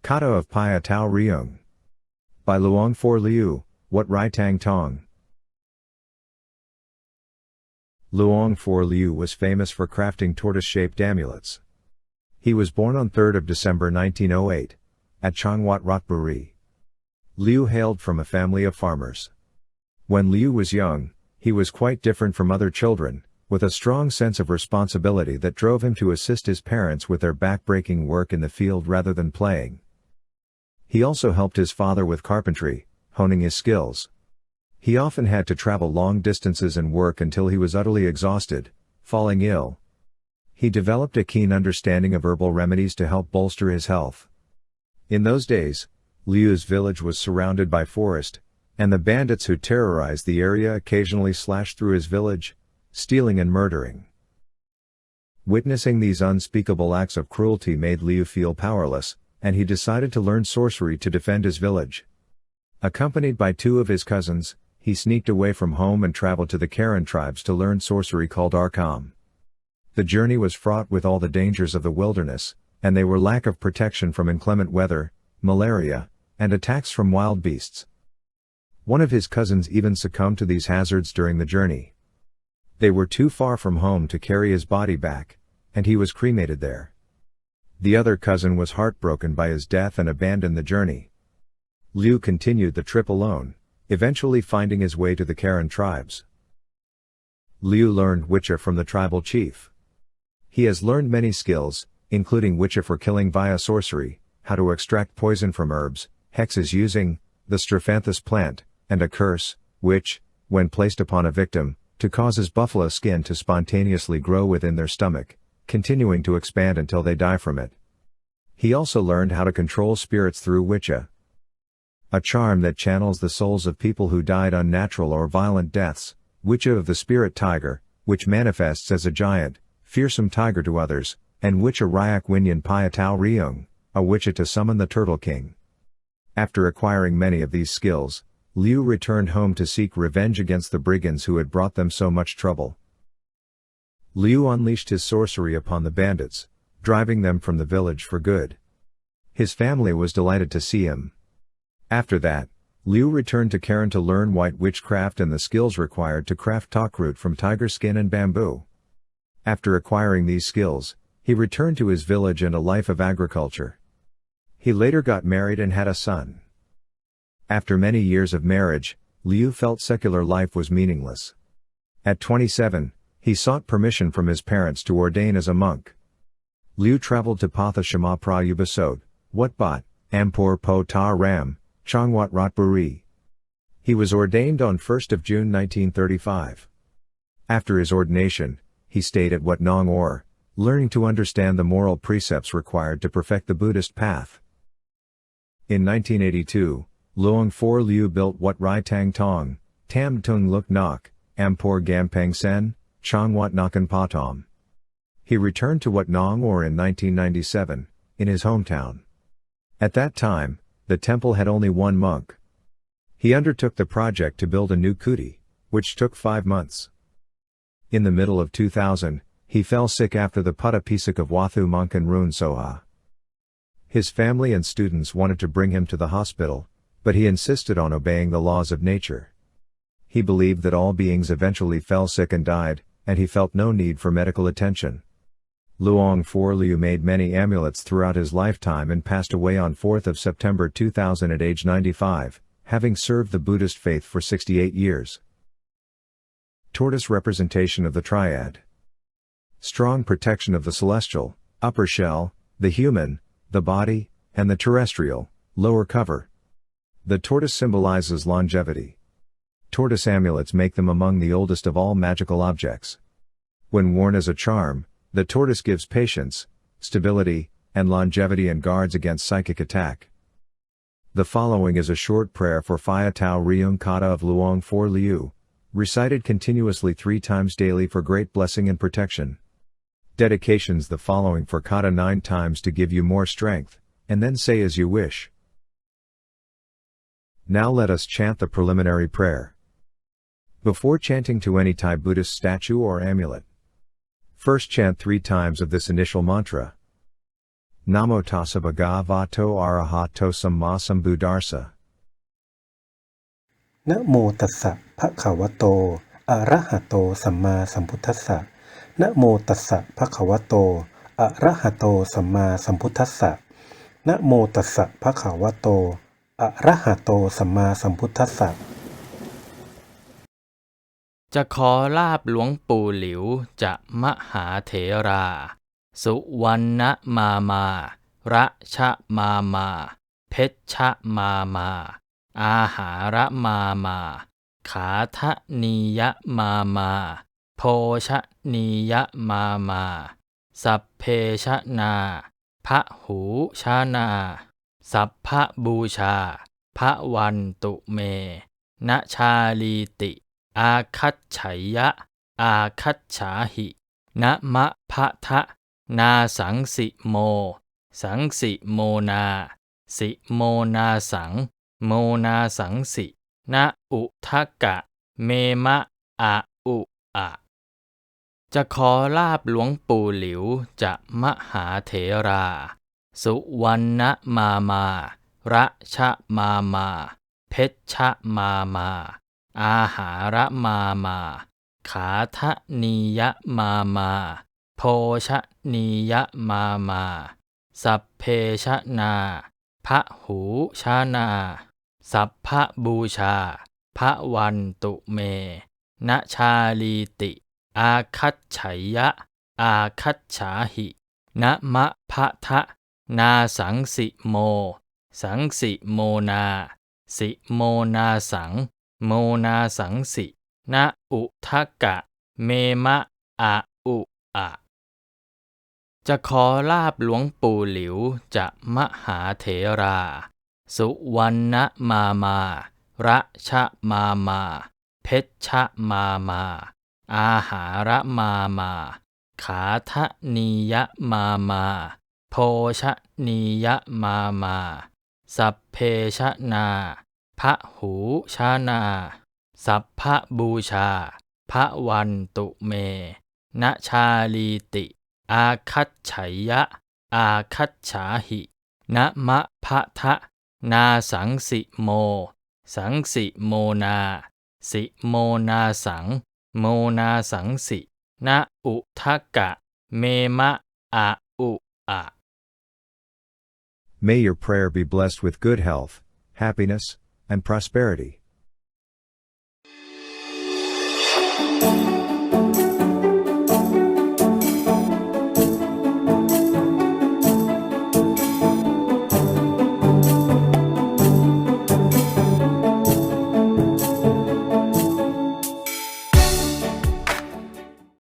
Katha of Phaya Tao Ruen. By Luang Phor Liew, Wat Rai Tang Tong. Luang Phor Liew was famous for crafting tortoise-shaped amulets. He was born on 3rd of December 1908, at Wat Rai. Liew hailed from a family of farmers. When Liew was young, he was quite different from other children, with a strong sense of responsibility that drove him to assist his parents with their back-breaking work in the field rather than playing. He also helped his father with carpentry, honing his skills. He often had to travel long distances and work until he was utterly exhausted, falling ill. He developed a keen understanding of herbal remedies to help bolster his health. In those days, Liew's village was surrounded by forest, and the bandits who terrorized the area occasionally slashed through his village, stealing and murdering. Witnessing these unspeakable acts of cruelty made Liew feel powerless, and he decided to learn sorcery to defend his village. Accompanied by 2 of his cousins, he sneaked away from home and traveled to the Karen tribes to learn sorcery called Arkam. The journey was fraught with all the dangers of the wilderness, and they were lack of protection from inclement weather, malaria, and attacks from wild beasts. One of his cousins even succumbed to these hazards during the journey. They were too far from home to carry his body back, and he was cremated there. The other cousin was heartbroken by his death and abandoned the journey. Liew continued the trip alone, eventually finding his way to the Karen tribes. Liew learned Wicca from the tribal chief. He has learned many skills, including Wicca for killing via sorcery, how to extract poison from herbs, hexes using the strophanthus plant, and a curse, which, when placed upon a victim, to cause his buffalo skin to spontaneously grow within their stomach, continuing to expand until they die from it. He also learned how to control spirits through Wicca, a charm that channels the souls of people who died unnatural or violent deaths, Wicca of the spirit tiger, which manifests as a giant, fearsome tiger to others, and Wicca Ryak Winyan Phaya Tao Ruen, a Wicca to summon the Turtle King. After acquiring many of these skills, Liew returned home to seek revenge against the brigands who had brought them so much trouble. Liew unleashed his sorcery upon the bandits, driving them from the village for good. His family was delighted to see him. After that, Liew returned to Karen to learn white witchcraft and the skills required to craft talkroot from tiger skin and bamboo. After acquiring these skills, he returned to his village and a life of agriculture. He later got married and had a son. After many years of marriage, Liew felt secular life was meaningless. At 27, he sought permission from his parents to ordain as a monk. Liew traveled to Patha Shama Prayubasot, Wat Bat, Ampur Po Ta Ram, Wat Rai. He was ordained on 1st of June 1935. After his ordination, he stayed at Wat Nong Or, learning to understand the moral precepts required to perfect the Buddhist path. In 1982, Luang Phor Liew built Wat Rai Tang Tong, Tam Tung Luk Nok, Ampur Gampang Sen, Wat Nakan Patom. He returned to Wat Nong Or in 1997, in his hometown. At that time, the temple had only 1 monk. He undertook the project to build a new kuti, which took 5 months. In the middle of 2000, he fell sick after the Putta Pisak of Wathu Monkan Run Soha. His family and students wanted to bring him to the hospital, but he insisted on obeying the laws of nature. He believed that all beings eventually fell sick and died, and he felt no need for medical attention. Luang Phor Liew made many amulets throughout his lifetime and passed away on 4th of September 2000 at age 95, having served the Buddhist faith for 68 years. Tortoise representation of the Triad. Strong protection of the celestial, upper shell, the human, the body, and the terrestrial, lower cover. The tortoise symbolizes longevity. Tortoise amulets make them among the oldest of all magical objects. When worn as a charm, the tortoise gives patience, stability, and longevity and guards against psychic attack. The following is a short prayer for Phaya Tao Ruen Katha of Luang Phor Liew, recited continuously 3 times daily for great blessing and protection. Dedications: the following for Katha 9 times to give you more strength, and then say as you wish. Now let us chant the preliminary prayer. Before chanting to any Thai Buddhist statue or amulet, first chant 3 times of this initial mantra. Namo Tassa Bhagavato Arahato Samma Buddhassa นะโมตัสสะภะคะวะโตอะระหะโตสัมมาสัมพุทธัสสะนะโมตัสสะภะคะวะโตอะระหะโตสัมมาสัมพุทธัสสะนะโมตัสสะภะคะวะโตอะระหะโตสัมมาสัมพุทธัสสะจะขอลาบหลวงปู่หลิวจะมหาเถรา สุวรรณมาระชะมาเพชชะมาอาหารมาขาทะนียะมาโภชะนียะมาสัพเพชะนาพะหูชานาสัพพะบูชาพระวันตุเมณชาลีติอาคัจฉัยยะอาคัจฉาหินะมะพะทะนาสังสิโมสังสิโมนาสิโมนาสังโมนาสังสินะอุทกกะเมมะอะอุอะจะขอลาบหลวงปู่หลิวจะมหาเถรา สุวรรณมาระชะมาเพชชะมาอาหารมาขาทะนียะมาโภชะนียะมาสัพเพชะนาพะหูชานาสัพพะบูชาพระวันตุเมณชาลีติอาคัจฉัยยะอาคัจฉาหินะมะพะทะนาสังสิโมสังสิโมนาสิโมนาสังโมนาสังสินะอุทกกะเมมะอะอุอะจะขอลาบหลวงปู่หลิวจะมหาเถรา สุวรรณมาระชะมาเพชชะมาอาหารมาขาทะนียะมาโภชะนียะมาสัพเพชะนาพะหูชานาสัพพะบูชาพระวันตุเมณชาลีติอาคัจฉัยยะอาคัจฉาหินะมะพะทะนาสังสิโมสังสิโมนาสิโมนาสังโมนาสังสินะอุทกกะเมมะอะอุอะ May your prayer be blessed with good health, happiness, and prosperity.